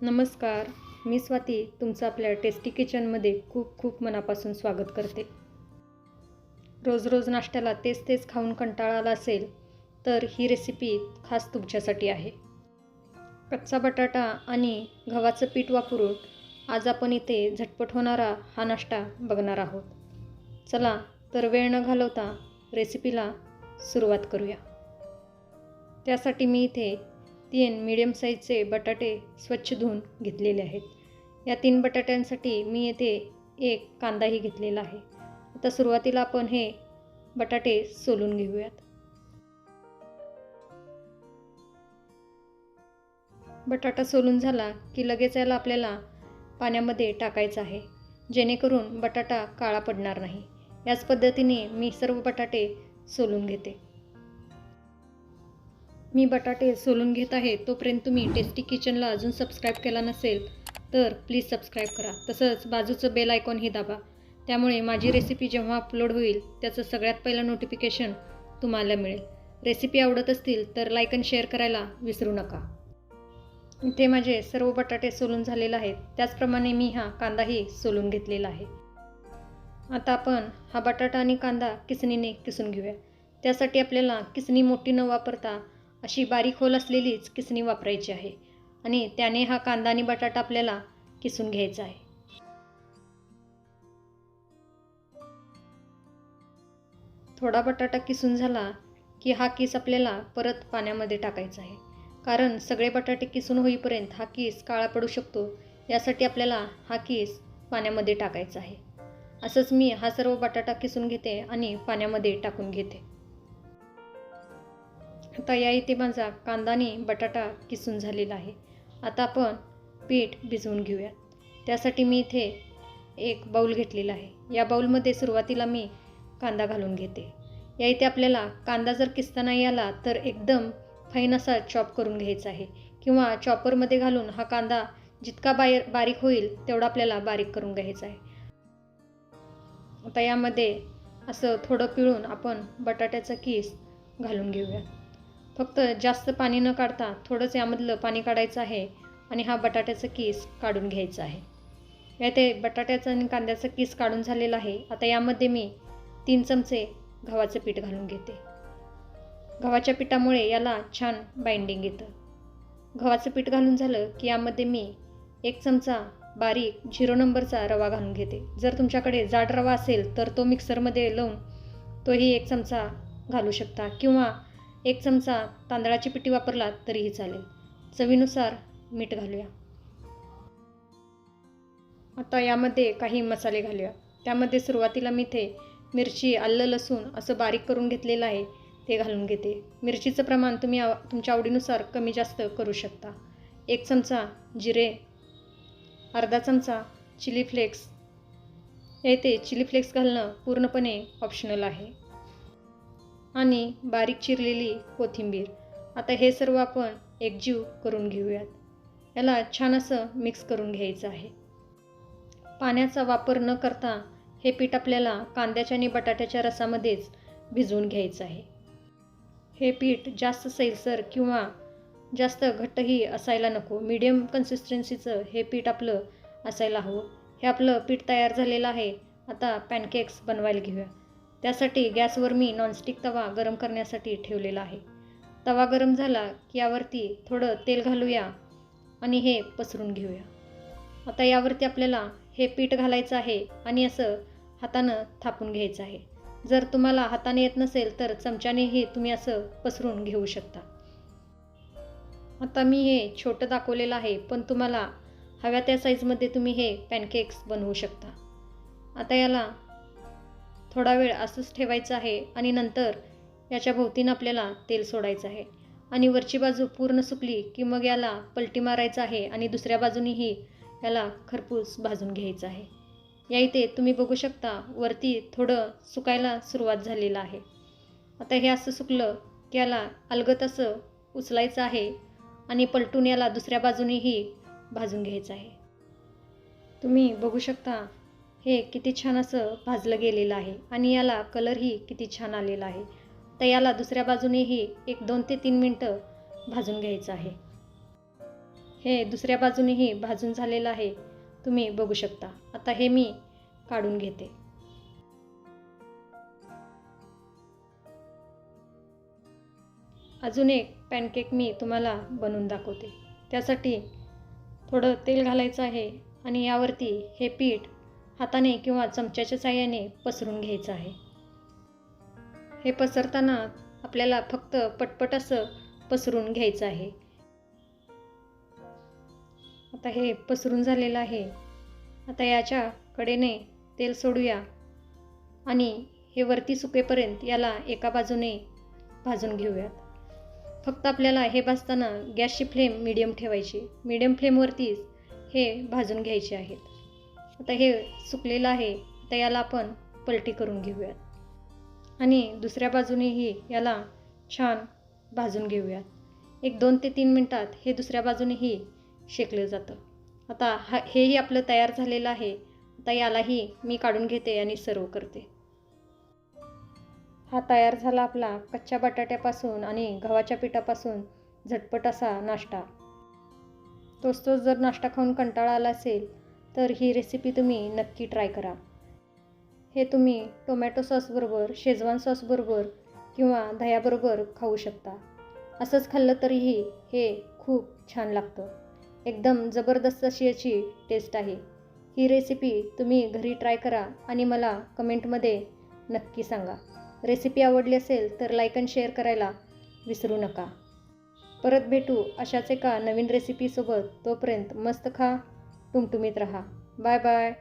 नमस्कार, मी स्वाती तुमचं आपल्या टेस्टी किचनमध्ये खूप खूप मनापासून स्वागत करते. रोज रोज नाश्त्याला तेच तेच खाऊन कंटाळा आला असेल तर ही रेसिपी खास तुमच्यासाठी आहे. कच्चा बटाटा आणि गव्हाचं पीठ वापरून आज आपण इथे झटपट होणारा हा नाश्ता बघणार आहोत. चला तर वेळ न घालवता रेसिपीला सुरुवात करूया. त्यासाठी मी इथे 3 मीडियम साईजचे बटाटे स्वच्छ धुवून घेतलेले आहेत. या 3 बटाट्यांसाठी मी येथे 1 कांदाही घेतलेला आहे. आता सुरुवातीला आपण हे बटाटे सोलून घेऊयात. बटाटा सोलून झाला की लगेच याला आपल्याला पाण्यामध्ये टाकायचं आहे, जेणेकरून बटाटा काळा पडणार नाही. याच पद्धतीने मी सर्व बटाटे सोलून घेते. मी बटाटे सोलून घेत आहे तोपर्यंत तुम्ही टेस्टी किचनला अजून सबस्क्राईब केला नसेल तर प्लीज सबस्क्राईब करा. तसंच बाजूचं बेल आयकॉनही दाबा, त्यामुळे माझी रेसिपी जेव्हा अपलोड होईल त्याचं सगळ्यात पहिलं नोटिफिकेशन तुम्हाला मिळेल. रेसिपी आवडत असतील तर लाईक आणि शेअर करायला विसरू नका. इथे माझे सर्व बटाटे सोलून झालेले आहेत. त्याचप्रमाणे मी हा कांदाही सोलून घेतलेला आहे. आता आपण हा बटाटा आणि कांदा किसणीने किसून घेऊया. त्यासाठी आपल्याला किसणी मोठी न वापरता अशी बारीक होल असलेलीच किसणी वापरायची आहे आणि त्याने हा कांदा आणि बटाटा आपल्याला किसून घ्यायचा आहे. थोडा बटाटा किसून झाला की हा किस आपल्याला परत पाण्यामध्ये टाकायचा आहे, कारण सगळे बटाटे किसून होईपर्यंत हा किस काळा पडू शकतो. यासाठी आपल्याला हा किस पाण्यामध्ये टाकायचा आहे. असंच मी हा सर्व बटाटा किसून घेते आणि पाण्यामध्ये टाकून घेते. आता या इथे माझा कांदा आणि बटाटा किसून झालेला आहे. आता आपण पीठ भिजवून घेऊया. त्यासाठी मी इथे एक बाऊल घेतलेला आहे. या बाऊलमध्ये सुरुवातीला मी कांदा घालून घेते. या इथे आपल्याला कांदा जर किसता नाही आला तर एकदम फाईन असा चॉप करून घ्यायचा आहे, किंवा चॉपरमध्ये घालून हा कांदा जितका बारीक होईल तेवढा आपल्याला बारीक करून घ्यायचा आहे. आता यामध्ये असं थोडं पिळून आपण बटाट्याचा किस घालून घेऊया. फक्त जास्त पाणी न काढता थोडंच यामधलं पाणी काढायचं आहे आणि हा बटाट्याचा किस काढून घ्यायचा आहे. याते बटाट्याचं आणि कांद्याचं किस काढून झालेलं आहे. आता यामध्ये मी 3 चमचे गव्हाचं पीठ घालून घेते. गव्हाच्या पिठामुळे याला छान बाइंडिंग येतं. गव्हाचं पीठ घालून झालं की यामध्ये मी 1 चमचा बारीक 0 नंबरचा रवा घालून घेते. जर तुमच्याकडे जाड रवा असेल तर तो मिक्सरमध्ये लावून तोही 1 चमचा घालू शकता, किंवा 1 चमचा तांदळाची पिठी वापरला तरीही चालेल. चवीनुसार मीठ घालूया. आता यामध्ये काही मसाले घालूया. त्यामध्ये सुरुवातीला मी इथे मिरची, आलं, लसूण असं बारीक करून घेतलेलं आहे ते घालून घेते. मिरचीचं प्रमाण तुम्ही तुमच्या आवडीनुसार कमी जास्त करू शकता. 1 चमचा जिरे, अर्धा चमचा चिली फ्लेक्स. येथे चिली फ्लेक्स घालणं पूर्णपणे ऑप्शनल आहे. आणि बारीक चिरलेली कोथिंबीर. आता हे सर्व आपण एकजीव करून घेऊयात. याला छान असं मिक्स करून घ्यायचं आहे. पाण्याचा वापर न करता हे पीठ आपल्याला कांद्याच्या आणि बटाट्याच्या रसामध्येच भिजवून घ्यायचं आहे. हे पीठ जास्त सैलसर किंवा जास्त घट्टही असायला नको. मीडियम कन्सिस्टन्सीचं हे पीठ आपलं असायला हवं. हे आपलं पीठ तयार झालेलं आहे. आता पॅनकेक्स बनवायला घेऊया. त्यासाठी गॅसवर मी नॉनस्टिक तवा गरम करण्यासाठी ठेवलेला आहे. तवा गरम झाला की यावरती थोडं तेल घालूया आणि हे पसरून घेऊया. आता यावरती आपल्याला हे पीठ घालायचं आहे आणि असं हातानं थापून घ्यायचं आहे. जर तुम्हाला हाताने येत नसेल तर चमच्यानेही तुम्ही असं पसरून घेऊ शकता. आता मी हे छोटं दाखवलेलं आहे, पण तुम्हाला हव्या त्या साईजमध्ये तुम्ही हे पॅनकेक्स बनवू शकता. आता याला थोडा वेळ असंच ठेवायचं आहे आणि नंतर याच्या भोवतीनं आपल्याला तेल सोडायचं आहे आणि वरची बाजू पूर्ण सुकली की मग याला पलटी मारायचं आहे आणि दुसऱ्या बाजूनीही याला खरपूस भाजून घ्यायचं आहे. या इथे तुम्ही बघू शकता वरती थोडं सुकायला सुरुवात झालेलं आहे. आता हे असं सुकलं की याला अलगद असं उचलायचं आहे आणि पलटून याला दुसऱ्या बाजूनेही भाजून घ्यायचं आहे. तुम्ही बघू शकता हे किती छान असं भाजलं गेलेलं आहे आणि याला कलरही किती छान आलेला आहे. तर याला दुसऱ्या बाजूनेही 1 2 ते 3 मिनटं भाजून घ्यायचं आहे. हे दुसऱ्या बाजूनेही भाजून झालेलं आहे, तुम्ही बघू शकता. आता हे मी काढून घेते. अजून एक पॅनकेक मी तुम्हाला बनवून दाखवते. त्यासाठी थोडं तेल घालायचं आहे आणि यावरती हे पीठ हाताने किंवा चमच्याच्या साहाय्याने पसरून घ्यायचं आहे. हे पसरताना आपल्याला फक्त पटपट असं पसरून घ्यायचं आहे. आता हे पसरून झालेलं आहे. आता याच्या कडेने तेल सोडूया आणि हे वरती सुकेपर्यंत याला एका बाजूने भाजून घेऊयात. फक्त आपल्याला हे भाजताना गॅसची फ्लेम मीडियम ठेवायची. मीडियम फ्लेमवरतीच हे भाजून घ्यायचे आहेत. आता हे सुकलेलं आहे. आता याला आपण पलटी करून घेऊयात आणि दुसऱ्या बाजूनेही याला छान भाजून घेऊयात. एक 2 ते 3 मिनटात हे दुसऱ्या बाजूनेही शेकलं जातं. आता हेही आपलं तयार झालेलं आहे. आता यालाही मी काढून घेते आणि सर्व करते. हा तयार झाला आपला कच्च्या बटाट्यापासून आणि गव्हाच्या पिठापासून झटपट असा नाश्ता. तोच जर नाश्ता खाऊन कंटाळा आला असेल तर ही रेसिपी तुम्ही नक्की ट्राय करा. हे तुम्ही टोमॅटो सॉसबरोबर, शेजवान सॉसबरोबर किंवा दह्याबरोबर खाऊ शकता. असंच खाल्लं तरीही हे खूप छान लागतं. एकदम जबरदस्त अशी याची टेस्ट आहे. ही रेसिपी तुम्ही घरी ट्राय करा आणि मला कमेंटमध्ये नक्की सांगा. रेसिपी आवडली असेल तर लाईक आणि शेअर करायला विसरू नका. परत भेटू अशाच एका नवीन रेसिपीसोबत. तोपर्यंत मस्त खा, टुमटुमीत राहा. Bye bye.